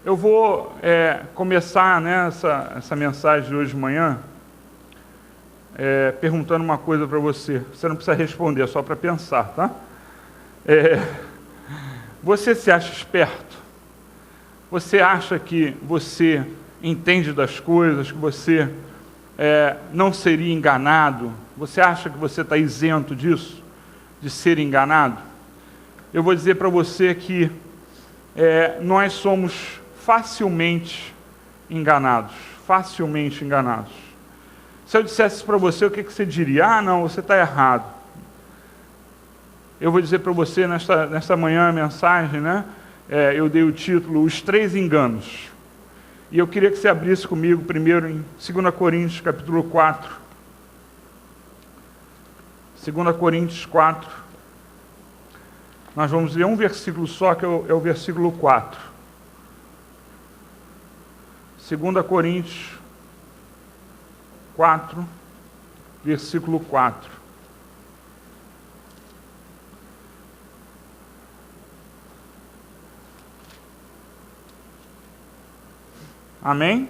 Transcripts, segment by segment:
Eu vou começar, né, essa mensagem de hoje de manhã perguntando uma coisa para você. Você não precisa responder, é só para pensar, tá? Você se acha esperto? Você acha que você entende das coisas, que você não seria enganado? Você acha que você está isento disso, de ser enganado? Eu vou dizer para você que nós somos facilmente enganados. Se eu dissesse para você, o que você diria? Ah, não, você está errado. Eu vou dizer para você, nesta manhã, a mensagem, né? Eu dei o título, Os Três Enganos. E eu queria que você abrisse comigo primeiro em 2 Coríntios, capítulo 4. 2 Coríntios 4. Nós vamos ler um versículo só, que é o versículo 4. 2 Coríntios 4, versículo 4. Amém?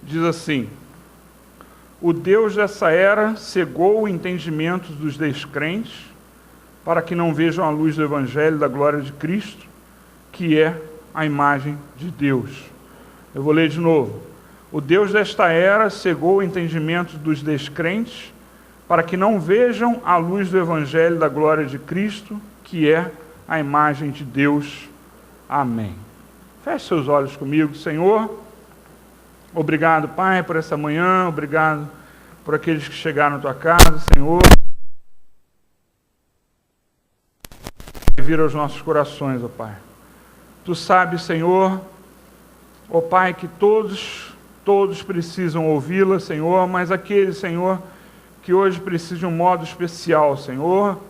Diz assim: o Deus dessa era cegou o entendimento dos descrentes, para que não vejam a luz do Evangelho da glória de Cristo, que é a imagem de Deus. Eu vou ler de novo. O Deus desta era cegou o entendimento dos descrentes, para que não vejam a luz do Evangelho da glória de Cristo, que é a imagem de Deus. Amém. Feche seus olhos comigo, Senhor. Obrigado, Pai, por essa manhã. Obrigado por aqueles que chegaram na Tua casa, Senhor. E vir aos nossos corações, ó Pai. Tu sabes, Senhor, ó Pai, que todos precisam ouvi-la, Senhor, mas aqueles, Senhor, que hoje precisam de um modo especial, Senhor,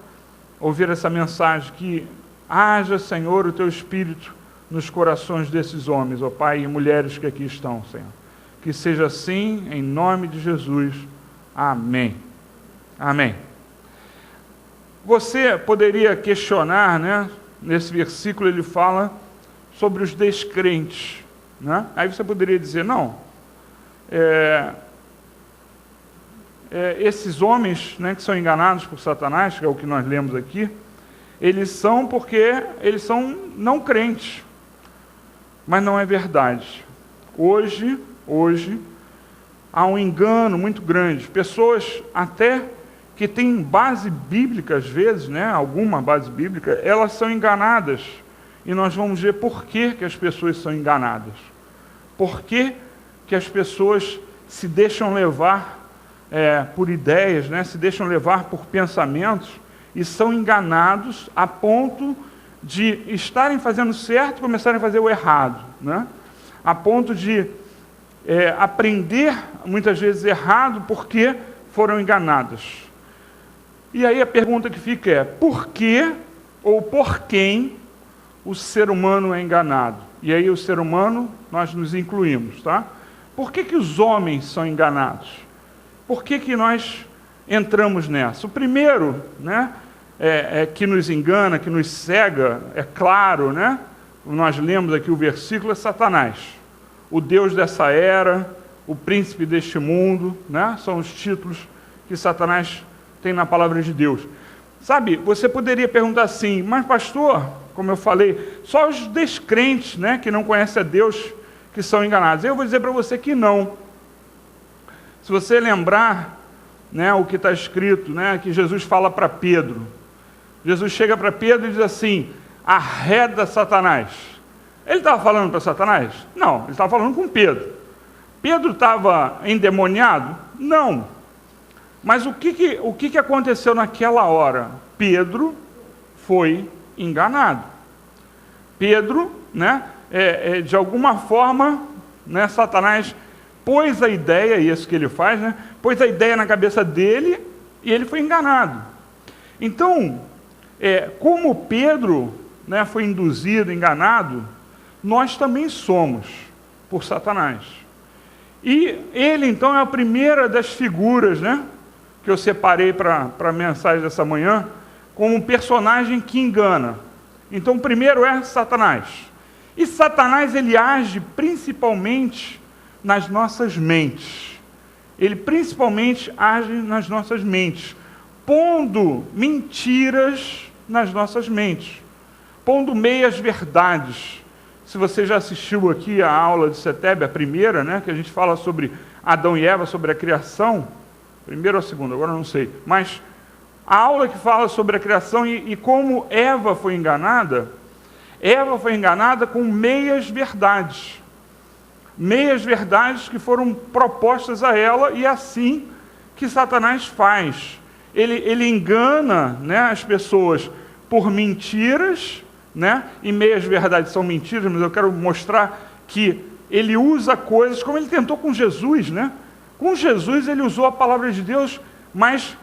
ouvir essa mensagem, que haja, Senhor, o Teu Espírito nos corações desses homens, ó Pai, e mulheres que aqui estão, Senhor. Que seja assim, em nome de Jesus. Amém. Amém. Você poderia questionar, né? Nesse versículo ele fala sobre os descrentes, né? Aí você poderia dizer, não, esses homens, né, que são enganados por Satanás, que é o que nós lemos aqui, eles são porque eles são não crentes. Mas não é verdade. Hoje há um engano muito grande. Pessoas até que têm base bíblica, às vezes, né, alguma base bíblica, elas são enganadas. E nós vamos ver por que as pessoas são enganadas. Por que as pessoas se deixam levar por ideias, né, se deixam levar por pensamentos e são enganados a ponto de estarem fazendo certo e começarem a fazer o errado, né? A ponto de aprender, muitas vezes, errado porque foram enganados. E aí a pergunta que fica é, por que ou por quem o ser humano é enganado? E aí o ser humano, nós nos incluímos, tá? Por que os homens são enganados? Por que nós entramos nessa? O primeiro, né, que nos engana, que nos cega, é claro, né? Nós lemos aqui o versículo, é Satanás. O Deus dessa era, o príncipe deste mundo, né? São os títulos que Satanás tem na palavra de Deus. Sabe, você poderia perguntar assim, mas pastor, como eu falei, só os descrentes, né, que não conhecem a Deus, que são enganados. Eu vou dizer para você que não. Se você lembrar, né, o que está escrito, né, que Jesus fala para Pedro. Jesus chega para Pedro e diz assim, arreda Satanás. Ele estava falando para Satanás? Não, ele estava falando com Pedro. Pedro estava endemoniado? Não. Mas o que aconteceu naquela hora? Pedro foi enganado. Pedro, né, de alguma forma, né, Satanás pôs a ideia, isso que ele faz, né, pôs a ideia na cabeça dele e ele foi enganado. Então, como Pedro, né, foi induzido, enganado, nós também somos por Satanás. E ele, então, é a primeira das figuras, né, que eu separei para a mensagem dessa manhã, como um personagem que engana. Então, o primeiro é Satanás. E Satanás, ele age principalmente nas nossas mentes. Ele principalmente age nas nossas mentes, pondo mentiras nas nossas mentes, pondo meias verdades. Se você já assistiu aqui a aula de Setebe, a primeira, né, que a gente fala sobre Adão e Eva, sobre a criação, primeira ou a segunda, agora não sei, mas a aula que fala sobre a criação e como Eva foi enganada com meias verdades que foram propostas a ela, e é assim que Satanás faz. Ele engana, né, as pessoas por mentiras, né, e meias verdades são mentiras, mas eu quero mostrar que ele usa coisas, como ele tentou com Jesus, né? Com Jesus ele usou a palavra de Deus, mas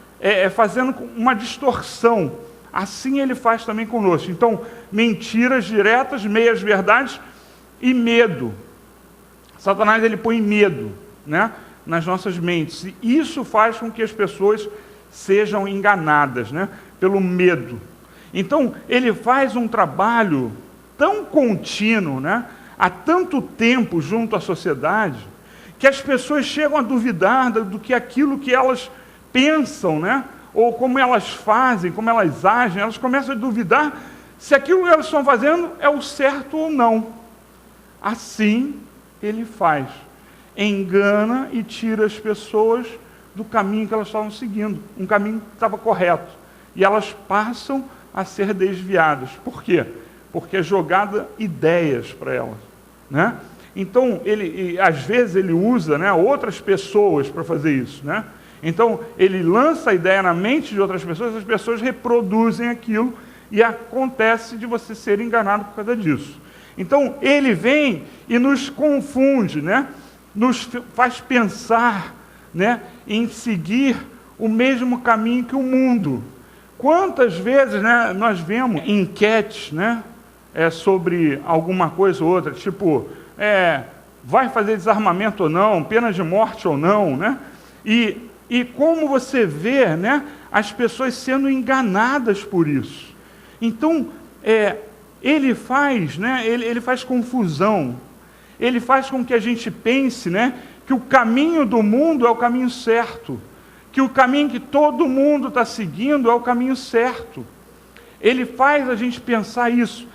fazendo uma distorção. Assim ele faz também conosco. Então, mentiras diretas, meias verdades e medo. Satanás, ele põe medo, né, nas nossas mentes. E isso faz com que as pessoas sejam enganadas, né, pelo medo. Então, ele faz um trabalho tão contínuo, né, há tanto tempo junto à sociedade, que as pessoas chegam a duvidar do que aquilo que elas pensam, né, ou como elas fazem, como elas agem, elas começam a duvidar se aquilo que elas estão fazendo é o certo ou não. Assim ele faz. Engana e tira as pessoas do caminho que elas estavam seguindo, um caminho que estava correto. E elas passam a ser desviadas. Por quê? Porque é jogada ideias para elas, né? Então, às vezes ele usa, né, outras pessoas para fazer isso, né? Então, ele lança a ideia na mente de outras pessoas, as pessoas reproduzem aquilo e acontece de você ser enganado por causa disso. Então, ele vem e nos confunde, né? Nos faz pensar, né, em seguir o mesmo caminho que o mundo. Quantas vezes, né, nós vemos enquetes, né, sobre alguma coisa ou outra, tipo, vai fazer desarmamento ou não, pena de morte ou não, né? E como você vê, né, as pessoas sendo enganadas por isso. Então, ele faz, né, ele faz confusão. Ele faz com que a gente pense, né, que o caminho do mundo é o caminho certo, que o caminho que todo mundo está seguindo é o caminho certo. Ele faz a gente pensar isso.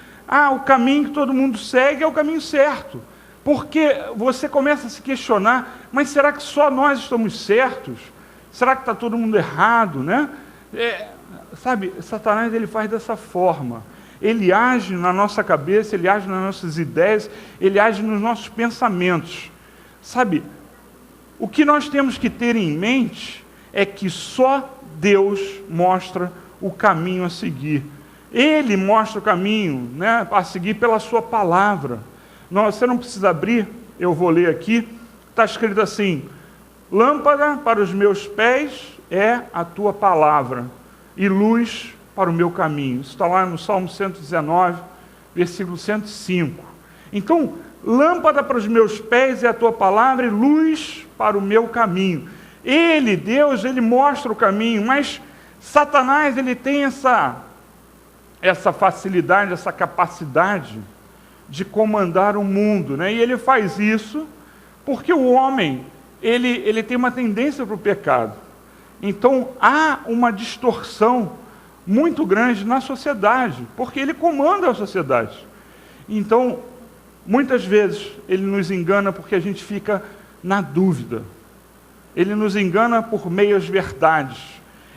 O caminho que todo mundo segue é o caminho certo. Porque você começa a se questionar, mas será que só nós estamos certos? Será que está todo mundo errado, né? Sabe, Satanás, ele faz dessa forma. Ele age na nossa cabeça, ele age nas nossas ideias, ele age nos nossos pensamentos. Sabe, o que nós temos que ter em mente é que só Deus mostra o caminho a seguir. Ele mostra o caminho, né, a seguir pela sua palavra. Você não precisa abrir, eu vou ler aqui. Está escrito assim: lâmpada para os meus pés é a tua palavra, e luz para o meu caminho. Isso está lá no Salmo 119, versículo 105. Então, lâmpada para os meus pés é a tua palavra, e luz para o meu caminho. Ele, Deus, ele mostra o caminho, mas Satanás, ele tem essa facilidade, essa capacidade de comandar o mundo, né? E ele faz isso porque o homem, ele tem uma tendência para o pecado. Então, há uma distorção muito grande na sociedade, porque ele comanda a sociedade. Então, muitas vezes, ele nos engana porque a gente fica na dúvida. Ele nos engana por meias verdades.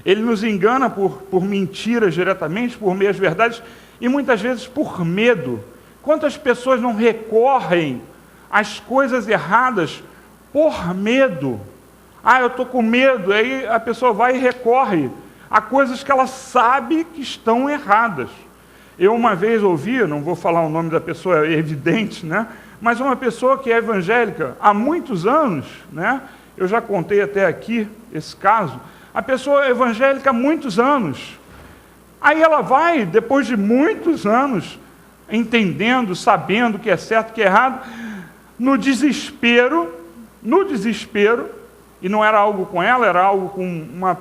Ele nos engana por mentiras diretamente, por meias verdades, e muitas vezes por medo. Quantas pessoas não recorrem às coisas erradas por medo? Eu estou com medo. Aí a pessoa vai e recorre a coisas que ela sabe que estão erradas. Eu uma vez ouvi, não vou falar o nome da pessoa, é evidente, né? Mas uma pessoa que é evangélica há muitos anos, né? Eu já contei até aqui esse caso. A pessoa é evangélica há muitos anos. Aí ela vai, depois de muitos anos, entendendo, sabendo o que é certo, o que é errado, no desespero, e não era algo com ela, era algo com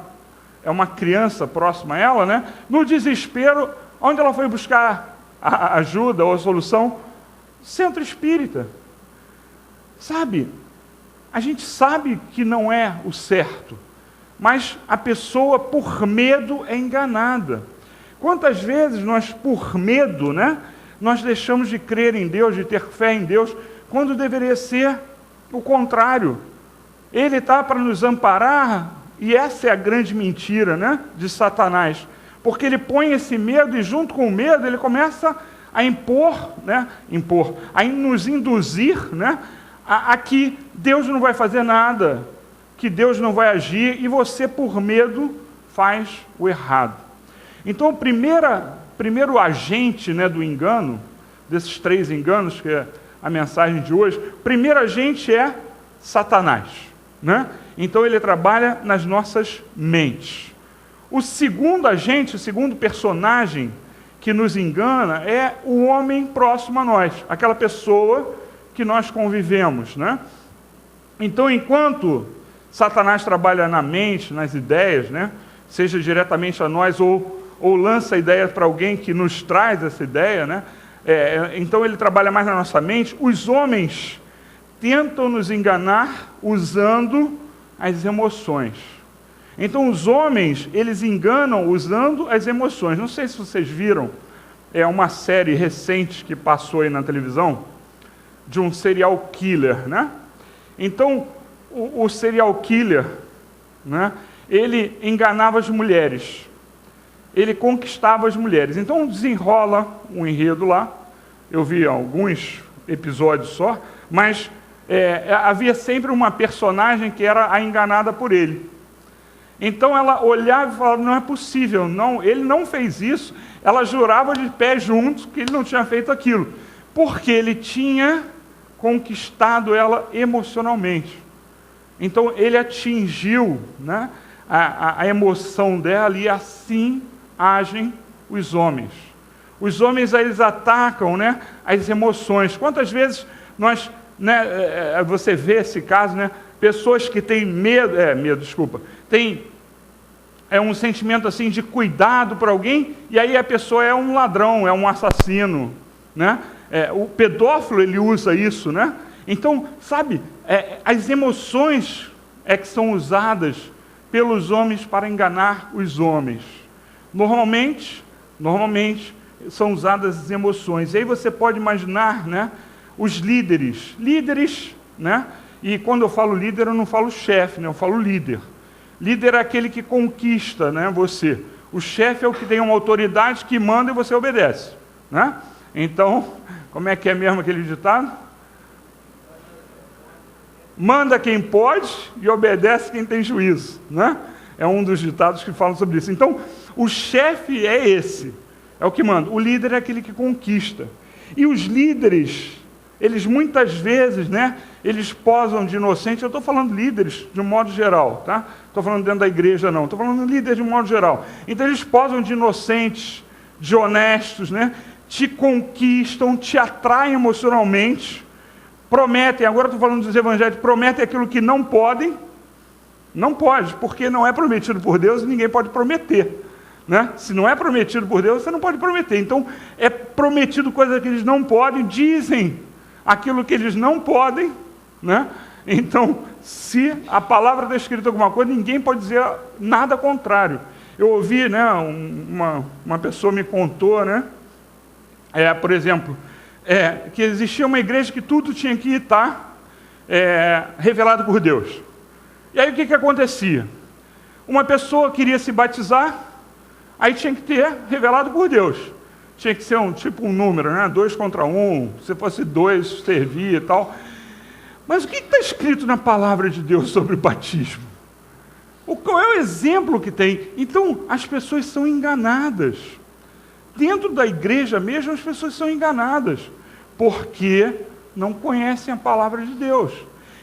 uma criança próxima a ela, né? No desespero, onde ela foi buscar a ajuda ou a solução? Centro espírita. Sabe, a gente sabe que não é o certo, mas a pessoa, por medo, é enganada. Quantas vezes nós, por medo, né, nós deixamos de crer em Deus, de ter fé em Deus, quando deveria ser o contrário. Ele está para nos amparar, e essa é a grande mentira, né, de Satanás. Porque ele põe esse medo, e junto com o medo, ele começa a a nos induzir, né, a que Deus não vai fazer nada, que Deus não vai agir, e você, por medo, faz o errado. Então, o primeiro agente, né, do engano, desses 3 enganos, que é a mensagem de hoje, o primeiro agente é Satanás, né? Então, ele trabalha nas nossas mentes. O segundo agente, o segundo personagem que nos engana é o homem próximo a nós, aquela pessoa que nós convivemos, né? Então, enquanto Satanás trabalha na mente, nas ideias, né, seja diretamente a nós ou lança a ideia para alguém que nos traz essa ideia, né? Então ele trabalha mais na nossa mente. Os homens tentam nos enganar usando as emoções. Então os homens, eles enganam usando as emoções. Não sei se vocês viram, uma série recente que passou aí na televisão, de um serial killer, né? Então, o serial killer, né, ele enganava as mulheres, ele conquistava as mulheres. Então, desenrola um enredo lá, eu vi alguns episódios só, mas havia sempre uma personagem que era a enganada por ele. Então, ela olhava e falava, não é possível, não, ele não fez isso. Ela jurava de pé juntos que ele não tinha feito aquilo, porque ele tinha conquistado ela emocionalmente. Então, ele atingiu, né, a emoção dela, e assim agem os homens. Os homens, eles atacam, né, as emoções. Quantas vezes você vê esse caso, né, pessoas que têm tem um sentimento assim de cuidado por alguém, e aí a pessoa é um ladrão, é um assassino, né? O pedófilo, ele usa isso, né? Então, sabe, as emoções que são usadas pelos homens para enganar os homens. Normalmente são usadas as emoções. E aí você pode imaginar, né, os líderes, né? E quando eu falo líder, eu não falo chefe, né? Eu falo líder. Líder é aquele que conquista, né, você. O chefe é o que tem uma autoridade que manda e você obedece, né? Então, como é que é mesmo aquele ditado? Manda quem pode e obedece quem tem juízo, né? É um dos ditados que falam sobre isso. Então, o chefe é esse, é o que manda. O líder é aquele que conquista. E os líderes, eles muitas vezes, né, eles posam de inocente. Eu estou falando líderes de um modo geral, tá? Estou falando dentro da igreja, não. Estou falando líderes de um modo geral. Então, eles posam de inocentes, de honestos, né? Te conquistam, te atraem emocionalmente, prometem, agora estou falando dos evangelhos, prometem aquilo que não podem. Não pode, porque não é prometido por Deus e ninguém pode prometer, né? Se não é prometido por Deus, você não pode prometer. Então, é prometido coisa que eles não podem, dizem aquilo que eles não podem, né? Então, se a palavra está escrita alguma coisa, ninguém pode dizer nada contrário. Eu ouvi, né, uma pessoa me contou, né, por exemplo, que existia uma igreja que tudo tinha que estar revelado por Deus. E aí o que acontecia? Uma pessoa queria se batizar, aí tinha que ter revelado por Deus. Tinha que ser um número, né? 2 contra 1, se fosse 2, servia e tal. Mas o que está escrito na palavra de Deus sobre o batismo? Qual é o exemplo que tem? Então, as pessoas são enganadas. Dentro da igreja mesmo, as pessoas são enganadas, porque não conhecem a palavra de Deus.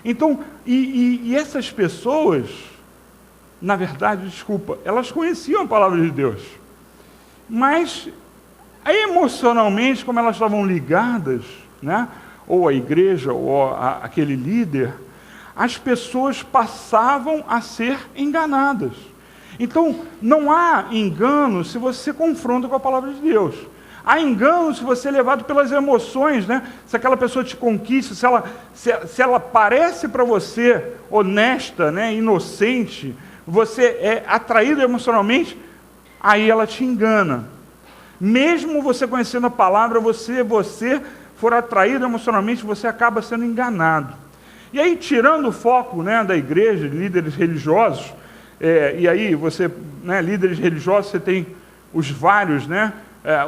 Então, e essas pessoas, na verdade, elas conheciam a palavra de Deus, mas emocionalmente, como elas estavam ligadas, né, ou a igreja, ou aquele líder, as pessoas passavam a ser enganadas. Então, não há engano se você confronta com a palavra de Deus. Há engano se você é levado pelas emoções, né? Se aquela pessoa te conquista, se ela parece para você honesta, né? Inocente, você é atraído emocionalmente, aí ela te engana. Mesmo você conhecendo a palavra, você for atraído emocionalmente, você acaba sendo enganado. E aí, tirando o foco, né, da igreja, de líderes religiosos, e aí você, né, líderes religiosos, você tem os vários, né?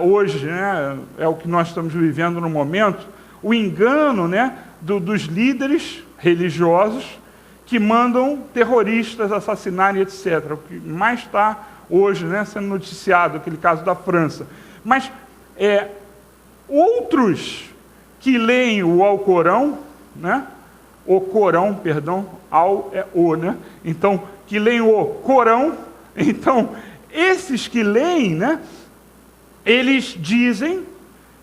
Hoje, né, é o que nós estamos vivendo no momento, o engano, né, dos líderes religiosos que mandam terroristas assassinarem, etc. O que mais está hoje, né, sendo noticiado, aquele caso da França. Mas outros que leem o Alcorão, né, o Corão, perdão, Al é o, né? Então, que leem o Corão, então, esses que leem, né, eles dizem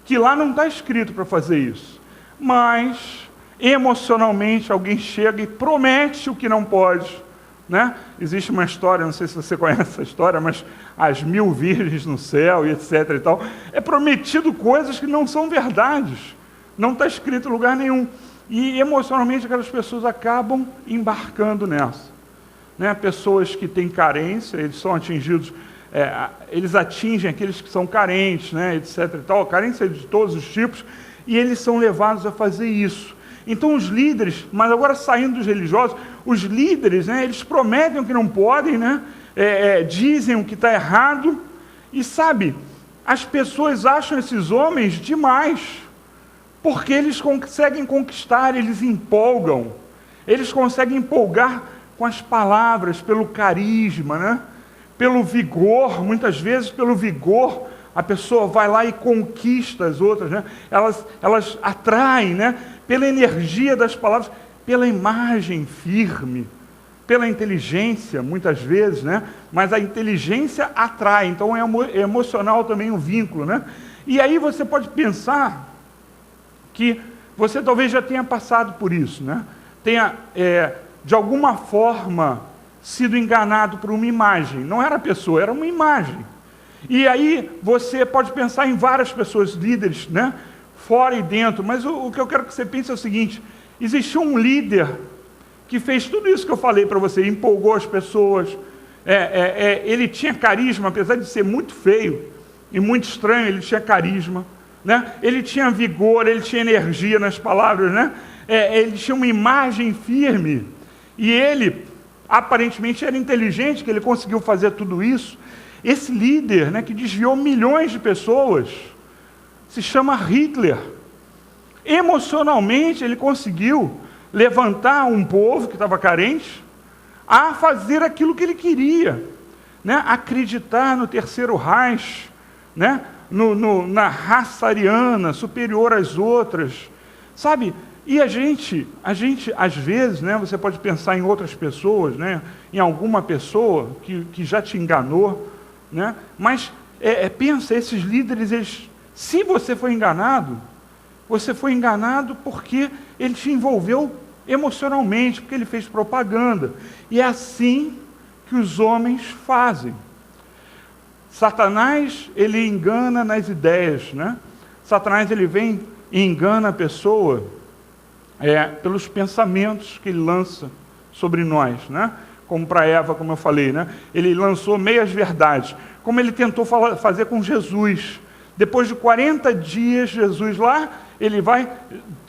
que lá não está escrito para fazer isso. Mas, emocionalmente, alguém chega e promete o que não pode. Né? Existe uma história, não sei se você conhece essa história, mas as 1000 virgens no céu e etc. e tal. É prometido coisas que não são verdades. Não está escrito em lugar nenhum. E, emocionalmente, aquelas pessoas acabam embarcando nessa. Né? Pessoas que têm carência, eles são atingidos... eles atingem aqueles que são carentes, né, etc. e tal, carência de todos os tipos, e eles são levados a fazer isso. Então os líderes, mas agora saindo dos religiosos, os líderes, né, eles prometem o que não podem, né, dizem o que está errado, e sabe, as pessoas acham esses homens demais, porque eles conseguem conquistar, eles empolgam, eles conseguem empolgar com as palavras, pelo carisma, né? Pelo vigor, muitas vezes pelo vigor, a pessoa vai lá e conquista as outras, né? Elas atraem, né? Pela energia das palavras, pela imagem firme, pela inteligência, muitas vezes, né? Mas a inteligência atrai, então é emocional também o vínculo, né? E aí você pode pensar que você talvez já tenha passado por isso, né? Tenha, de alguma forma, sido enganado por uma imagem. Não era a pessoa, era uma imagem. E aí você pode pensar em várias pessoas, líderes, né? Fora e dentro. Mas o que eu quero que você pense é o seguinte: existiu um líder que fez tudo isso que eu falei para você, empolgou as pessoas. Ele tinha carisma, apesar de ser muito feio e muito estranho, ele tinha carisma, né? Ele tinha vigor, ele tinha energia nas palavras, né? Ele tinha uma imagem firme. E ele aparentemente era inteligente, que ele conseguiu fazer tudo isso. Esse líder, né, que desviou milhões de pessoas, se chama Hitler. Emocionalmente, ele conseguiu levantar um povo que estava carente a fazer aquilo que ele queria, né? Acreditar no terceiro Reich, né? Na raça ariana, superior às outras, sabe? E a gente, às vezes, né, você pode pensar em outras pessoas, né, em alguma pessoa que já te enganou, né, mas pensa, esses líderes, se você foi enganado porque ele te envolveu emocionalmente, porque ele fez propaganda. E é assim que os homens fazem. Satanás, ele engana nas ideias, né? Satanás, ele vem e engana a pessoa pelos pensamentos que ele lança sobre nós, né? Como para Eva, como eu falei, né? Ele lançou meias verdades, como ele tentou fazer com Jesus. Depois de 40 dias, Jesus lá, ele vai,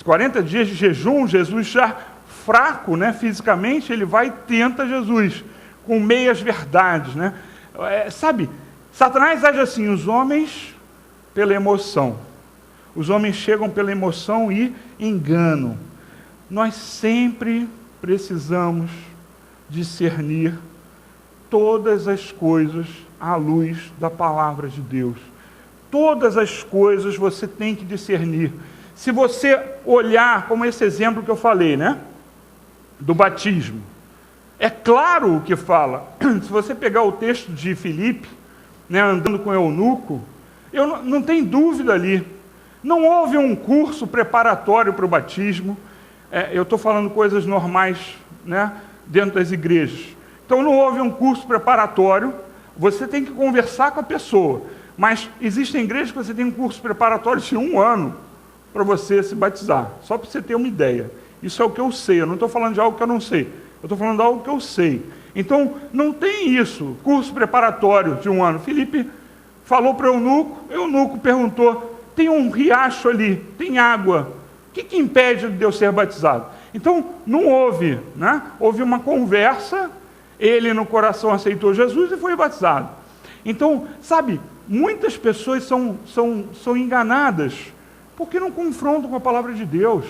40 dias de jejum, Jesus já fraco, né, fisicamente, ele vai e tenta Jesus, com meias verdades, né? Sabe, Satanás age assim, os homens pela emoção. Os homens chegam pela emoção e enganam. Nós sempre precisamos discernir todas as coisas à luz da palavra de Deus. Todas as coisas você tem que discernir. Se você olhar, como esse exemplo que eu falei, né? Do batismo. É claro o que fala. Se você pegar o texto de Filipe, né, andando com o eunuco, não tem dúvida ali. Não houve um curso preparatório para o batismo. Eu estou falando coisas normais, né, dentro das igrejas. Então não houve um curso preparatório. Você tem que conversar com a pessoa. Mas existem igrejas que você tem um curso preparatório de 1 ano para você se batizar, só para você ter uma ideia. Isso é o que eu sei, eu não estou falando de algo que eu não sei, eu estou falando de algo que eu sei. Então, não tem isso, curso preparatório de 1 ano. Felipe falou para o eunuco perguntou, tem um riacho ali, tem água, o que impede de eu ser batizado? Então, não houve, né? Houve uma conversa, ele no coração aceitou Jesus e foi batizado. Então, sabe, muitas pessoas são enganadas, porque não confrontam com a palavra de Deus.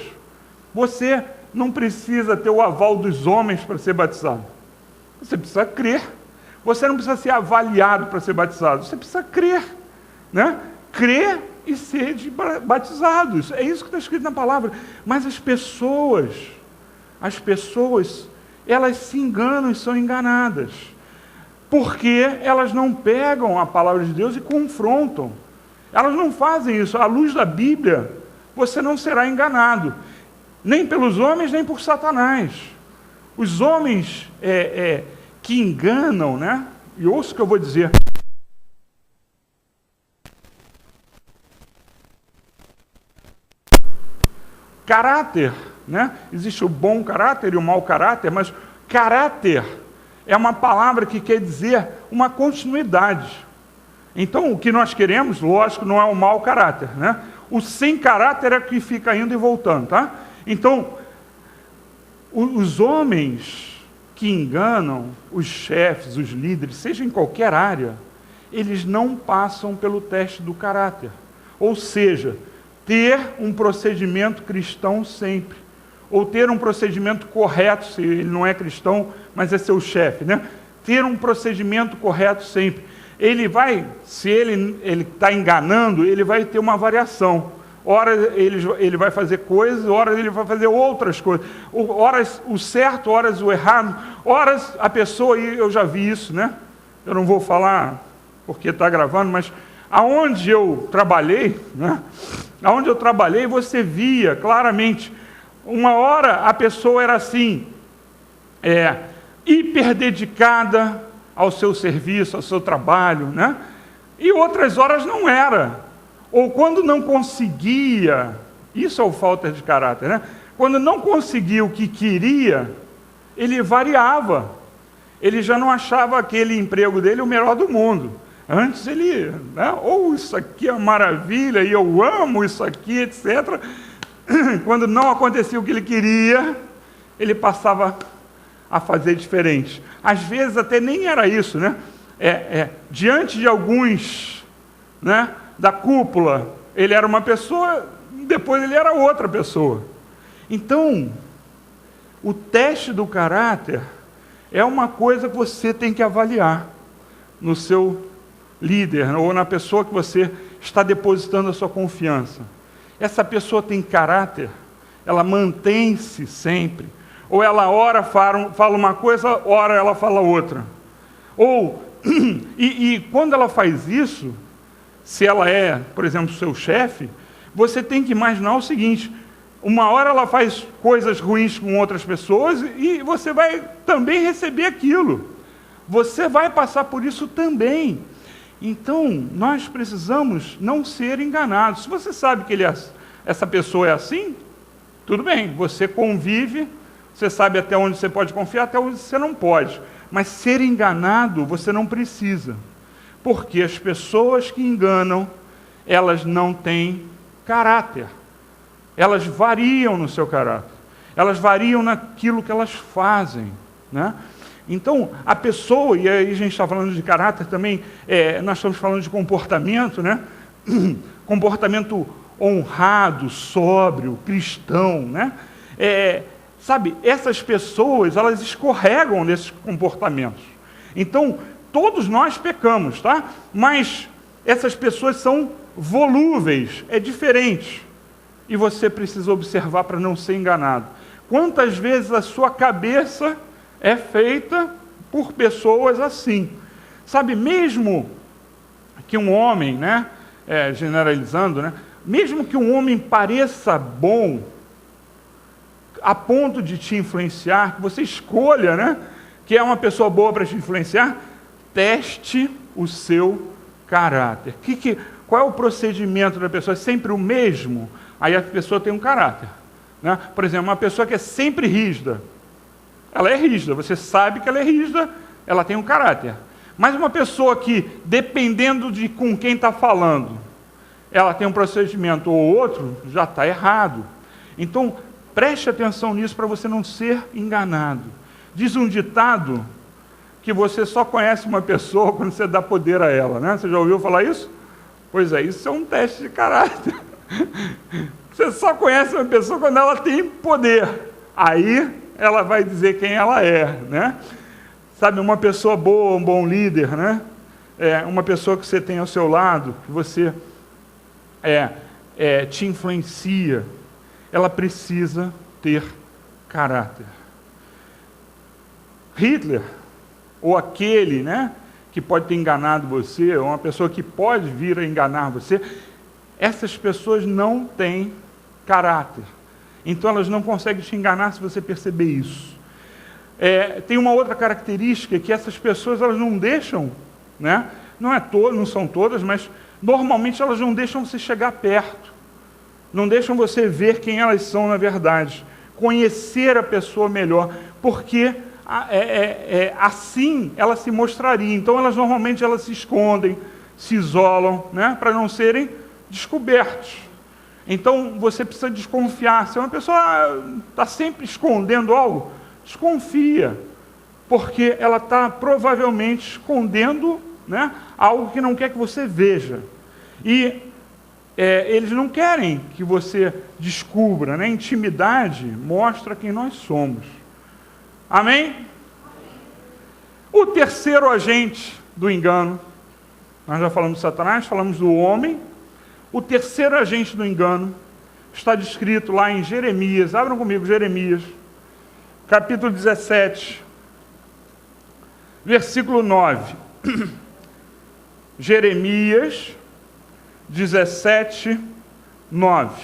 Você não precisa ter o aval dos homens para ser batizado. Você precisa crer. Você não precisa ser avaliado para ser batizado. Você precisa crer, né? Crer e ser batizados. É isso que está escrito na palavra. Mas as pessoas, elas se enganam e são enganadas. Porque elas não pegam a palavra de Deus e confrontam. Elas não fazem isso. À luz da Bíblia, você não será enganado. Nem pelos homens, nem por Satanás. Os homens que enganam, né? E ouça o que eu vou dizer. Caráter, né? Existe o bom caráter e o mau caráter, mas caráter é uma palavra que quer dizer uma continuidade. Então, o que nós queremos, lógico, não é o mau caráter, né? O sem caráter é o que fica indo e voltando, tá? Então, os homens que enganam, os chefes, os líderes, seja em qualquer área, eles não passam pelo teste do caráter. Ou seja, ter um procedimento cristão sempre. Ou ter um procedimento correto, se ele não é cristão, mas é seu chefe, né? Ter um procedimento correto sempre. Ele vai, se ele está enganando, ele vai ter uma variação. Ora ele vai fazer coisas, ora ele vai fazer outras coisas. Horas o certo, horas o errado. Horas a pessoa, e eu já vi isso, né? Eu não vou falar porque está gravando, mas aonde eu trabalhei, né? Aonde eu trabalhei, você via claramente. Uma hora a pessoa era assim, hiper dedicada ao seu serviço, ao seu trabalho, né? E outras horas não era. Ou quando não conseguia, isso é o falta de caráter, né? Quando não conseguia o que queria, ele variava. Ele já não achava aquele emprego dele o melhor do mundo. Antes ele, né? Ou isso aqui é maravilha, e eu amo isso aqui, etc. Quando não acontecia o que ele queria, ele passava a fazer diferente. Às vezes até nem era isso, né? Diante de alguns, né, da cúpula, ele era uma pessoa, depois ele era outra pessoa. Então, o teste do caráter é uma coisa que você tem que avaliar no seu líder, ou na pessoa que você está depositando a sua confiança. Essa pessoa tem caráter, ela mantém-se sempre, ou ela ora fala uma coisa, ora ela fala outra. Ou, e quando ela faz isso, se ela é, por exemplo, seu chefe, você tem que imaginar o seguinte: uma hora ela faz coisas ruins com outras pessoas e você vai também receber aquilo. Você vai passar por isso também. Então, nós precisamos não ser enganados. Se você sabe que essa pessoa é assim, tudo bem, você convive, você sabe até onde você pode confiar, até onde você não pode. Mas ser enganado, você não precisa. Porque as pessoas que enganam, elas não têm caráter. Elas variam no seu caráter. Elas variam naquilo que elas fazem, né? Então, a pessoa, e aí a gente está falando de caráter também, nós estamos falando de comportamento, né? Comportamento honrado, sóbrio, cristão, né? Sabe, essas pessoas, elas escorregam nesses comportamentos. Então, todos nós pecamos, tá? Mas essas pessoas são volúveis, é diferente. E você precisa observar para não ser enganado. Quantas vezes a sua cabeça é feita por pessoas assim? Sabe, mesmo que um homem, né, generalizando, né, mesmo que um homem pareça bom, a ponto de te influenciar, que você escolha, né, que é uma pessoa boa para te influenciar, teste o seu caráter. Qual é o procedimento da pessoa? É sempre o mesmo? Aí a pessoa tem um caráter. Né? Por exemplo, uma pessoa que é sempre rígida, ela é rígida, você sabe que ela é rígida, ela tem um caráter. Mas uma pessoa que, dependendo de com quem está falando, ela tem um procedimento ou outro, já está errado. Então, preste atenção nisso para você não ser enganado. Diz um ditado que você só conhece uma pessoa quando você dá poder a ela, né? Você já ouviu falar isso? Pois é, isso é um teste de caráter. Você só conhece uma pessoa quando ela tem poder. Aí ela vai dizer quem ela é, né? Sabe, uma pessoa boa, um bom líder, né? Uma pessoa que você tem ao seu lado, que você te influencia, ela precisa ter caráter. Hitler, ou aquele, né, que pode ter enganado você, ou uma pessoa que pode vir a enganar você, essas pessoas não têm caráter. Então elas não conseguem te enganar se você perceber isso. Tem uma outra característica que essas pessoas elas não deixam, né? Não são todas, mas normalmente elas não deixam você chegar perto. Não deixam você ver quem elas são na verdade. Conhecer a pessoa melhor, porque assim ela se mostraria. Então normalmente elas se escondem, se isolam, né? Para não serem descobertos. Então você precisa desconfiar. Se uma pessoa está sempre escondendo algo, desconfia, porque ela está provavelmente escondendo, né, algo que não quer que você veja. E eles não querem que você descubra, né? Intimidade mostra quem nós somos. Amém? O terceiro agente do engano, nós já falamos de Satanás, falamos do homem. O terceiro agente do engano está descrito lá em Jeremias. Abram comigo, Jeremias, capítulo 17, versículo 9. Jeremias 17, 9.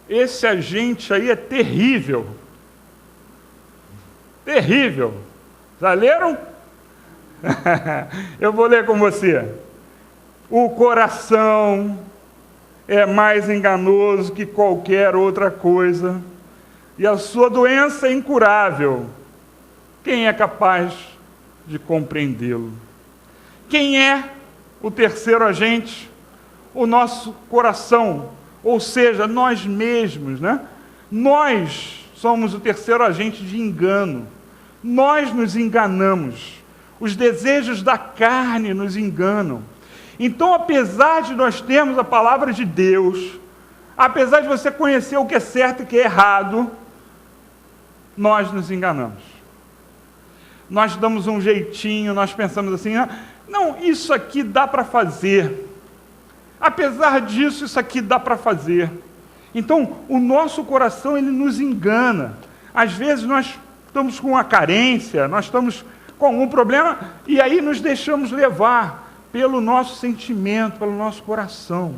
Esse agente aí é terrível. Terrível. Já leram? Eu vou ler com você. O coração é mais enganoso que qualquer outra coisa, e a sua doença é incurável. Quem é capaz de compreendê-lo? Quem é o terceiro agente? O nosso coração, ou seja, nós mesmos, né? Nós somos o terceiro agente de engano. Nós nos enganamos. Os desejos da carne nos enganam. Então, apesar de nós termos a palavra de Deus, apesar de você conhecer o que é certo e o que é errado, nós nos enganamos. Nós damos um jeitinho, nós pensamos assim, não, isso aqui dá para fazer. Apesar disso, isso aqui dá para fazer. Então, o nosso coração, ele nos engana. Às vezes, nós estamos com uma carência, nós estamos com algum problema, e aí nos deixamos levar pelo nosso sentimento, pelo nosso coração,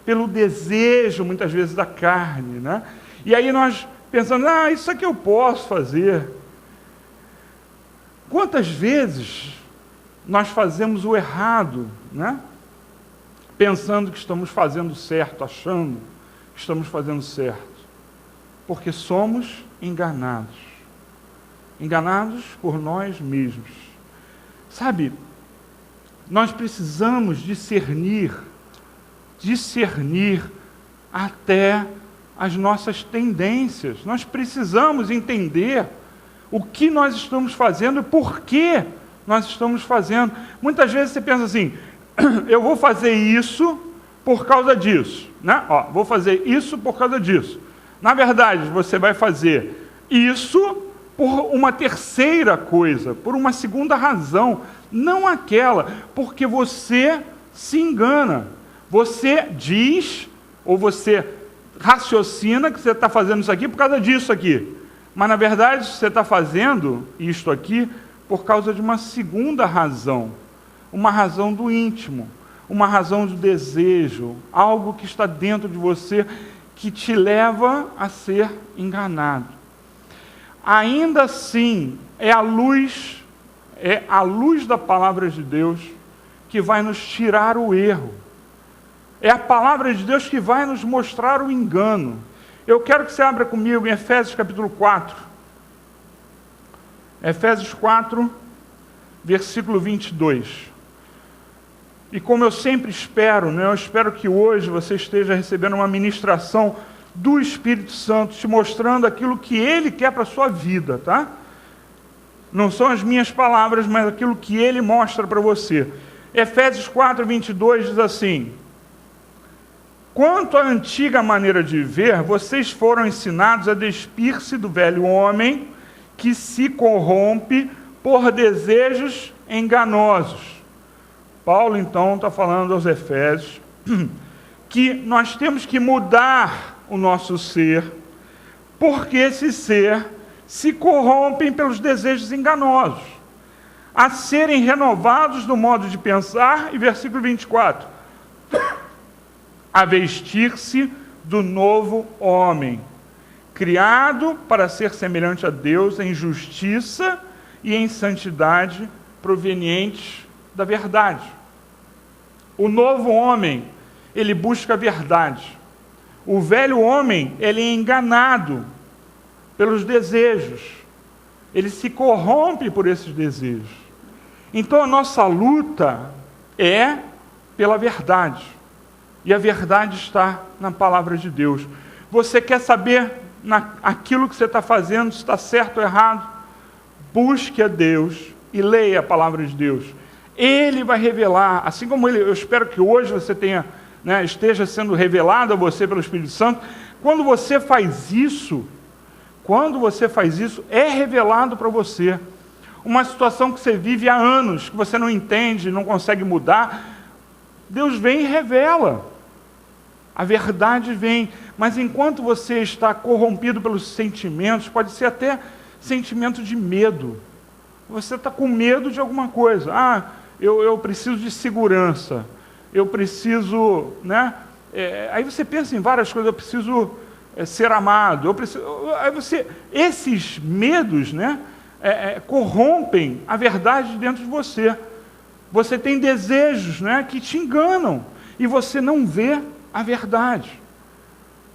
pelo desejo, muitas vezes, da carne, né? E aí nós pensamos, isso aqui eu posso fazer. Quantas vezes nós fazemos o errado, né? Pensando que estamos fazendo certo, achando que estamos fazendo certo, porque somos enganados. Enganados por nós mesmos. Sabe, nós precisamos discernir até as nossas tendências. Nós precisamos entender o que nós estamos fazendo e por que nós estamos fazendo. Muitas vezes você pensa assim, eu vou fazer isso por causa disso, né? Vou fazer isso por causa disso. Na verdade, você vai fazer isso por uma terceira coisa, por uma segunda razão, não aquela, porque você se engana. Você diz, ou você raciocina que você está fazendo isso aqui por causa disso aqui. Mas, na verdade, você está fazendo isto aqui por causa de uma segunda razão. Uma razão do íntimo, uma razão do desejo, algo que está dentro de você que te leva a ser enganado. Ainda assim, é a luz é a luz da palavra de Deus que vai nos tirar o erro. É a palavra de Deus que vai nos mostrar o engano. Eu quero que você abra comigo em Efésios capítulo 4. Efésios 4, versículo 22. E como eu sempre espero, né, eu espero que hoje você esteja recebendo uma ministração do Espírito Santo, te mostrando aquilo que Ele quer para a sua vida, tá? Não são as minhas palavras, mas aquilo que Ele mostra para você. Efésios 4, 22 diz assim: quanto à antiga maneira de viver, vocês foram ensinados a despir-se do velho homem que se corrompe por desejos enganosos. Paulo, então, está falando aos Efésios que nós temos que mudar o nosso ser, porque esse ser se corrompem pelos desejos enganosos, a serem renovados no modo de pensar, e versículo 24, a vestir-se do novo homem, criado para ser semelhante a Deus em justiça e em santidade provenientes da verdade. O novo homem, ele busca a verdade. O velho homem, ele é enganado pelos desejos. Ele se corrompe por esses desejos. Então a nossa luta é pela verdade. E a verdade está na palavra de Deus. Você quer saber aquilo que você está fazendo, se está certo ou errado? Busque a Deus e leia a palavra de Deus. Ele vai revelar, assim como eu espero que hoje você tenha, né, esteja sendo revelado a você pelo Espírito Santo. Quando você faz isso, é revelado para você uma situação que você vive há anos, que você não entende, não consegue mudar. Deus vem e revela. A verdade vem, mas enquanto você está corrompido pelos sentimentos, pode ser até sentimento de medo. Você está com medo de alguma coisa. Eu preciso de segurança. Eu preciso, né? Aí você pensa em várias coisas. Eu preciso ser amado. Esses medos, né? Corrompem a verdade dentro de você. Você tem desejos, né, que te enganam e você não vê a verdade.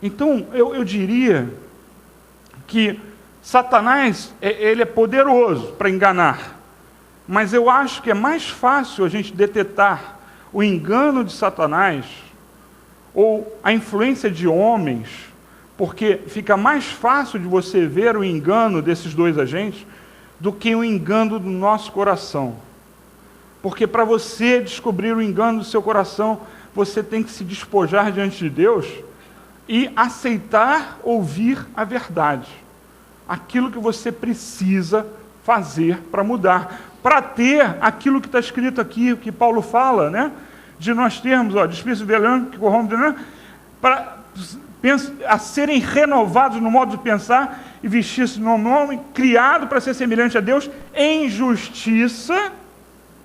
Então, eu diria que Satanás, ele é poderoso para enganar, mas eu acho que é mais fácil a gente detectar o engano de Satanás ou a influência de homens, porque fica mais fácil de você ver o engano desses dois agentes do que o engano do nosso coração. Porque para você descobrir o engano do seu coração, você tem que se despojar diante de Deus e aceitar ouvir a verdade. Aquilo que você precisa fazer para mudar. Para ter aquilo que está escrito aqui, que Paulo fala, né? De nós termos, despir-se do velho que corrompe, né? A serem renovados no modo de pensar e vestir-se no homem, criado para ser semelhante a Deus em justiça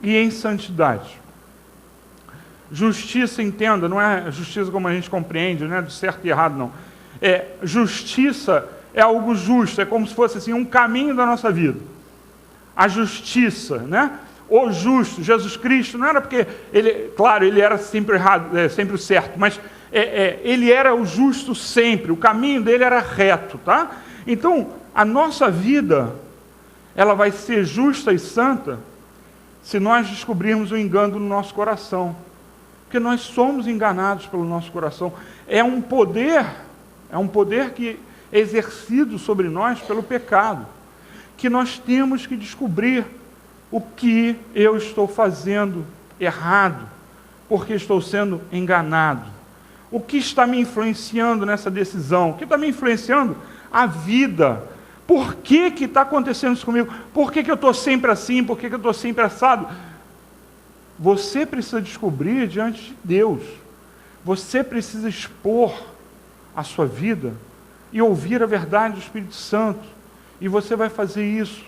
e em santidade. Justiça, entenda, não é justiça como a gente compreende, não é do certo e errado, não. Justiça é algo justo, é como se fosse assim, um caminho da nossa vida. A justiça, né? O justo, Jesus Cristo, não era porque ele era sempre errado, sempre o certo, mas ele era o justo sempre, o caminho dele era reto, tá? Então, a nossa vida, ela vai ser justa e santa se nós descobrirmos o engano no nosso coração. Porque nós somos enganados pelo nosso coração. É um poder que é exercido sobre nós pelo pecado, que nós temos que descobrir o que eu estou fazendo errado, porque estou sendo enganado. O que está me influenciando nessa decisão? O que está me influenciando? A vida. Por que está acontecendo isso comigo? Por que eu estou sempre assim? Por que eu estou sempre assado? Você precisa descobrir diante de Deus. Você precisa expor a sua vida e ouvir a verdade do Espírito Santo. E você vai fazer isso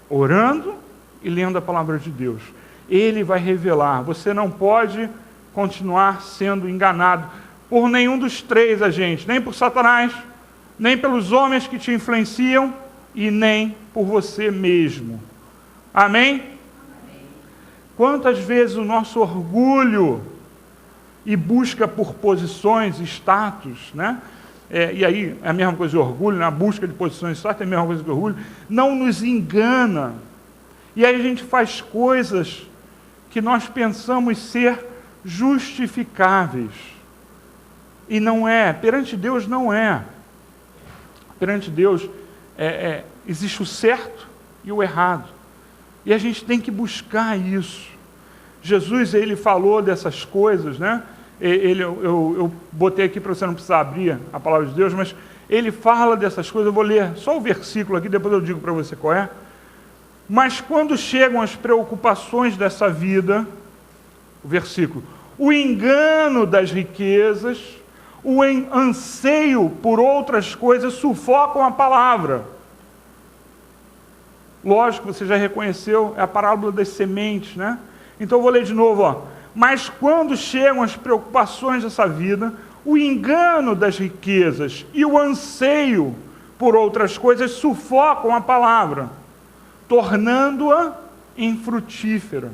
orando e lendo a palavra de Deus. Ele vai revelar. Você não pode continuar sendo enganado por nenhum dos três agentes, nem por Satanás, nem pelos homens que te influenciam e nem por você mesmo. Amém? Quantas vezes o nosso orgulho e busca por posições, status, né? E aí é a mesma coisa de orgulho, na busca de posições, status é a mesma coisa que orgulho, não nos engana. E aí a gente faz coisas que nós pensamos ser justificáveis. E não é, perante Deus não é. Perante Deus existe o certo e o errado. E a gente tem que buscar isso. Jesus, ele falou dessas coisas, né? Eu botei aqui para você não precisar abrir a palavra de Deus, mas ele fala dessas coisas, eu vou ler só o versículo aqui, depois eu digo para você qual é. Mas quando chegam as preocupações dessa vida, o versículo, o engano das riquezas, o anseio por outras coisas sufocam a palavra. Lógico, você já reconheceu, é a parábola das sementes, né? Então eu vou ler de novo, ó. Mas quando chegam as preocupações dessa vida, o engano das riquezas e o anseio por outras coisas sufocam a palavra, tornando-a infrutífera.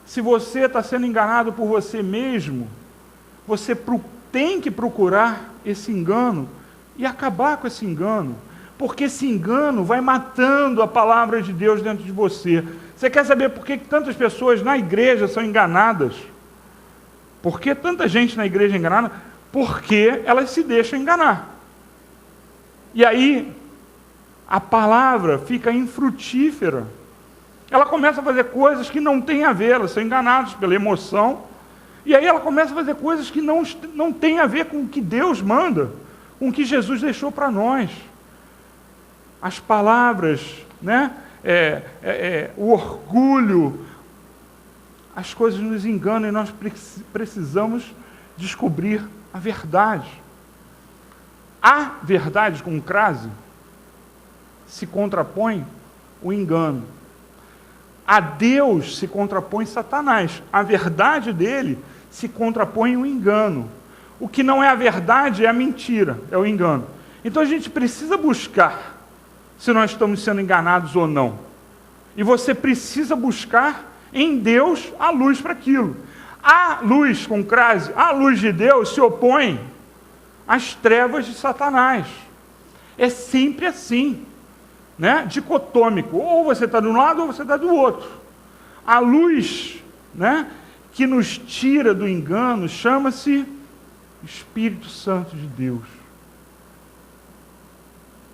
Se você está sendo enganado por você mesmo, você tem que procurar esse engano e acabar com esse engano, porque esse engano vai matando a palavra de Deus dentro de você. Você quer saber por que tantas pessoas na igreja são enganadas? Por que tanta gente na igreja é enganada? Porque elas se deixam enganar. E aí, a palavra fica infrutífera. Ela começa a fazer coisas que não têm a ver, elas são enganadas pela emoção. E aí ela começa a fazer coisas que não têm a ver com o que Deus manda, com o que Jesus deixou para nós. As palavras, né? O orgulho, as coisas nos enganam e nós precisamos descobrir a verdade. A verdade, com crase, se contrapõe o engano. A Deus se contrapõe Satanás. A verdade dele se contrapõe o engano. O que não é a verdade é a mentira, é o engano. Então a gente precisa buscar se nós estamos sendo enganados ou não. E você precisa buscar em Deus a luz para aquilo. A luz, com crase, a luz de Deus se opõe às trevas de Satanás. É sempre assim, né? Dicotômico. Ou você está de um lado ou você está do outro. A luz, né, que nos tira do engano chama-se Espírito Santo de Deus.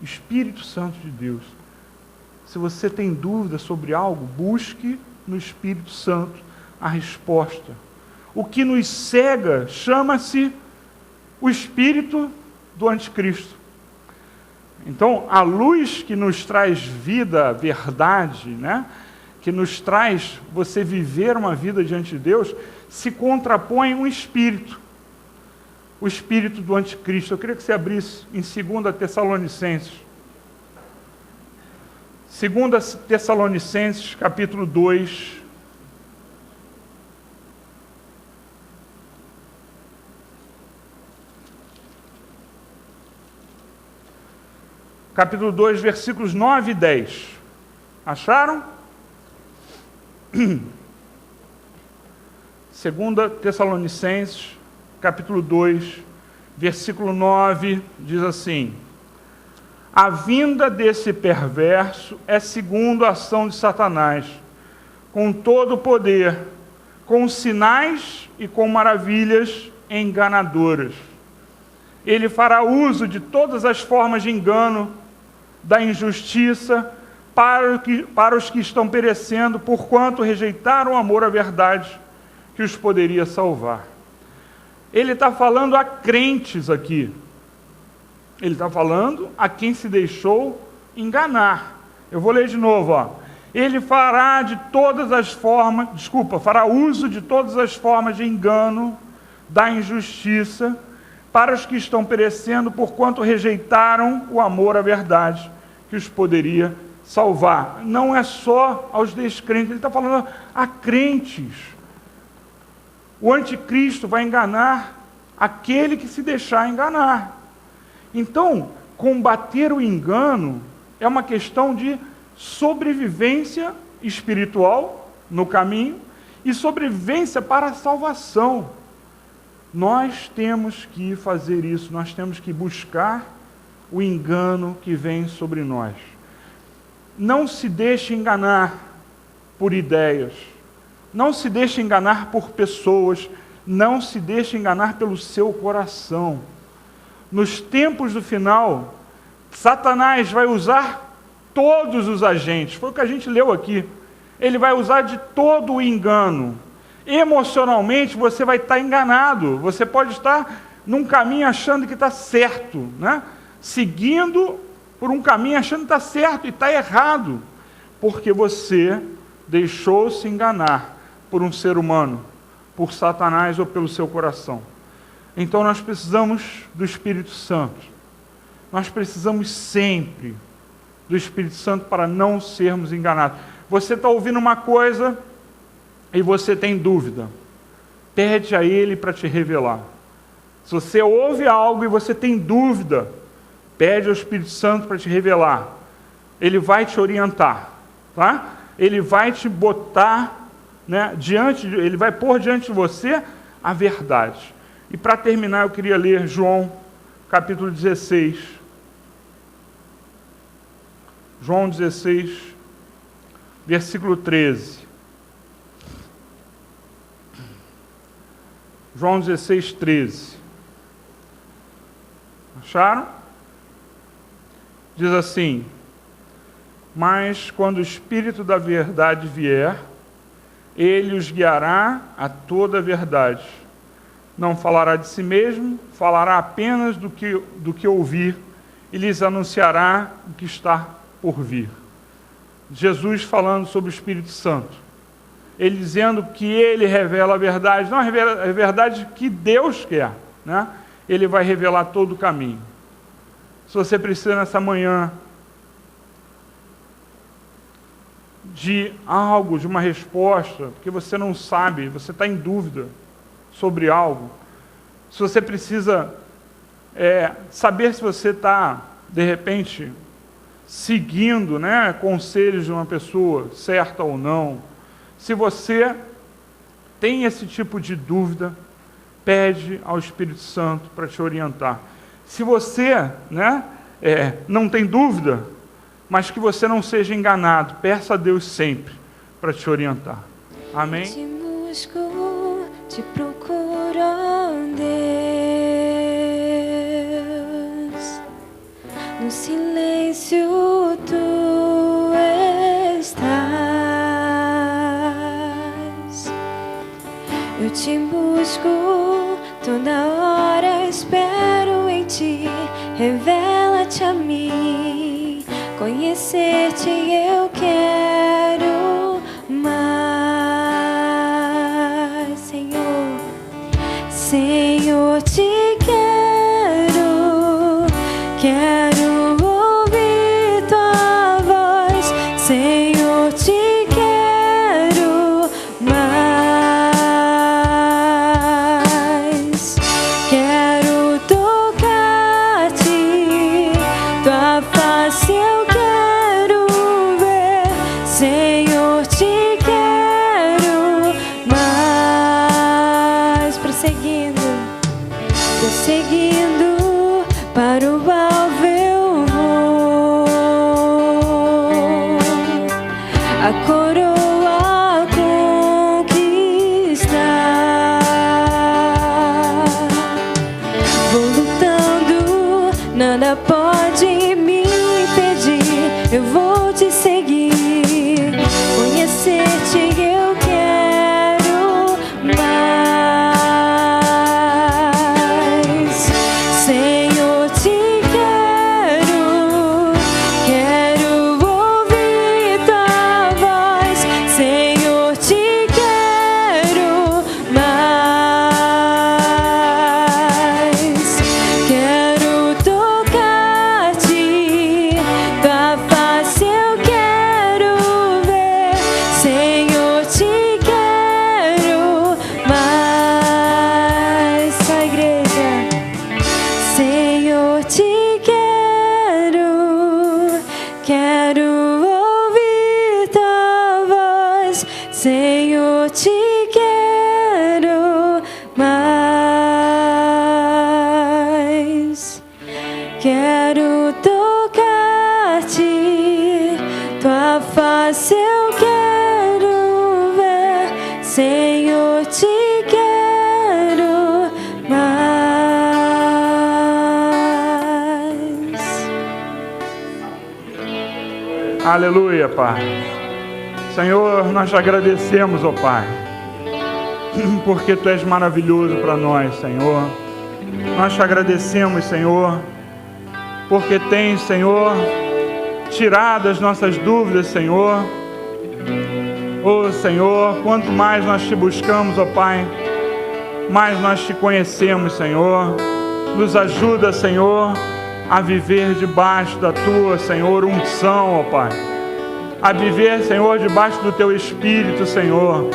Espírito Santo de Deus. Se você tem dúvida sobre algo, busque no Espírito Santo a resposta. O que nos cega chama-se o espírito do anticristo. Então, a luz que nos traz vida, verdade, né, que nos traz você viver uma vida diante de Deus, se contrapõe um espírito. O espírito do anticristo. Eu queria que você abrisse em 2 Tessalonicenses. 2 Tessalonicenses, capítulo 2. Capítulo 2, versículos 9 e 10. Acharam? 2 Tessalonicenses, capítulo 2, versículo 9, diz assim: a vinda desse perverso é segundo a ação de Satanás, com todo o poder, com sinais e com maravilhas enganadoras. Ele fará uso de todas as formas de engano, da injustiça, para os que estão perecendo, porquanto rejeitaram o amor à verdade que os poderia salvar. Ele está falando a crentes aqui. Ele está falando a quem se deixou enganar. Eu vou ler de novo, ó. Ele fará fará uso de todas as formas de engano, da injustiça, para os que estão perecendo, porquanto rejeitaram o amor à verdade que os poderia salvar. Não é só aos descrentes, ele está falando a crentes. O anticristo vai enganar aquele que se deixar enganar. Então, combater o engano é uma questão de sobrevivência espiritual no caminho e sobrevivência para a salvação. Nós temos que fazer isso, nós temos que buscar o engano que vem sobre nós. Não se deixe enganar por ideias, não se deixe enganar por pessoas, não se deixe enganar pelo seu coração. Nos tempos do final, Satanás vai usar todos os agentes, foi o que a gente leu aqui. Ele vai usar de todo o engano. Emocionalmente você vai estar enganado, você pode estar num caminho achando que está certo, né? Seguindo por um caminho achando que está certo e está errado, porque você deixou-se enganar por um ser humano, por Satanás ou pelo seu coração. Então nós precisamos do Espírito Santo, nós precisamos sempre do Espírito Santo para não sermos enganados. Você está ouvindo uma coisa e você tem dúvida, pede a Ele para te revelar. Se você ouve algo e você tem dúvida, pede ao Espírito Santo para te revelar. Ele vai te orientar, tá? Ele vai te botar, né, ele vai pôr diante de você a verdade. E para terminar, eu queria ler João, capítulo 16. João 16, versículo 13. João 16, 13. Acharam? Diz assim: mas quando o Espírito da verdade vier, ele os guiará a toda a verdade. Não falará de si mesmo, falará apenas do que ouvir, e lhes anunciará o que está por vir. Jesus falando sobre o Espírito Santo. Ele dizendo que ele revela a verdade, não a verdade que Deus quer, né? Ele vai revelar todo o caminho. Se você precisa nessa manhã de algo, de uma resposta, porque você não sabe, você está em dúvida sobre algo, se você precisa saber se você está, de repente, seguindo, né, conselhos de uma pessoa, certa ou não, se você tem esse tipo de dúvida, pede ao Espírito Santo para te orientar. Se você, né, não tem dúvida, mas que você não seja enganado, peça a Deus sempre para te orientar. Amém? Te busco, te procuro, Deus. No silêncio tu estás. Eu te busco, toda hora espero em ti. Revela-te a mim, conhecer-te eu quero mais, Senhor. Senhor, te quero ouvir tua voz. Senhor, te quero mais. Quero tocar-te, tua face eu quero ver. Senhor, te quero mais. Prosseguindo para o alvo eu vou, a coroa conquistar. Vou lutando, nada pode me impedir. Eu vou te seguir, conhecer-te eu quero mais. Senhor, te quero quero tocar-te, tua face eu quero ver, Senhor, te quero mais. Aleluia, Pai. Senhor, nós te agradecemos, ó Pai, porque Tu és maravilhoso para nós, Senhor. Nós te agradecemos, Senhor, porque tens, Senhor, tirado as nossas dúvidas, Senhor. Oh, Senhor, quanto mais nós te buscamos, ó Pai, mais nós te conhecemos, Senhor. Nos ajuda, Senhor, a viver debaixo da Tua, Senhor, unção, ó Pai. A viver, Senhor, debaixo do Teu Espírito, Senhor.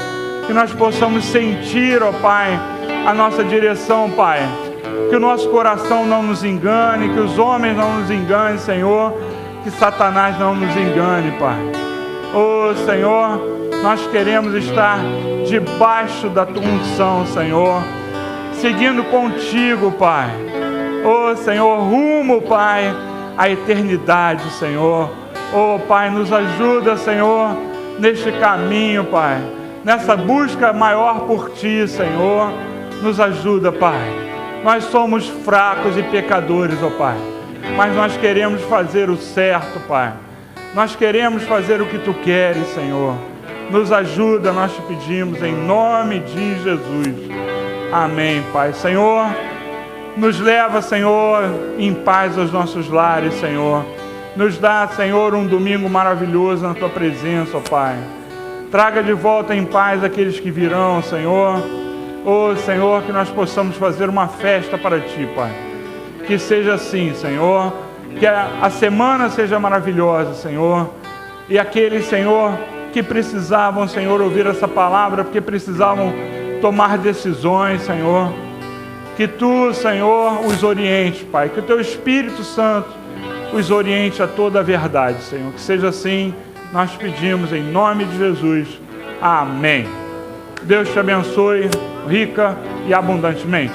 Que nós possamos sentir, ó Pai, a nossa direção, Pai. Que o nosso coração não nos engane, que os homens não nos enganem, Senhor. Que Satanás não nos engane, Pai. Oh, Senhor, nós queremos estar debaixo da Tua unção, Senhor. Seguindo contigo, Pai. Oh, Senhor, rumo, Pai, à eternidade, Senhor. Oh, Pai, nos ajuda, Senhor, neste caminho, Pai. Nessa busca maior por Ti, Senhor. Nos ajuda, Pai. Nós somos fracos e pecadores, ó Pai. Mas nós queremos fazer o certo, Pai. Nós queremos fazer o que Tu queres, Senhor. Nos ajuda, nós te pedimos, em nome de Jesus. Amém, Pai. Senhor, nos leva, Senhor, em paz aos nossos lares, Senhor. Nos dá, Senhor, um domingo maravilhoso na Tua presença, ó Pai. Traga de volta em paz aqueles que virão, Senhor. Oh, Senhor, que nós possamos fazer uma festa para Ti, Pai. Que seja assim, Senhor. Que a semana seja maravilhosa, Senhor. E aqueles, Senhor, que precisavam, Senhor, ouvir essa palavra, porque precisavam tomar decisões, Senhor. Que Tu, Senhor, os oriente, Pai. Que o Teu Espírito Santo os oriente a toda a verdade, Senhor. Que seja assim, nós pedimos em nome de Jesus. Amém. Deus te abençoe rica e abundantemente.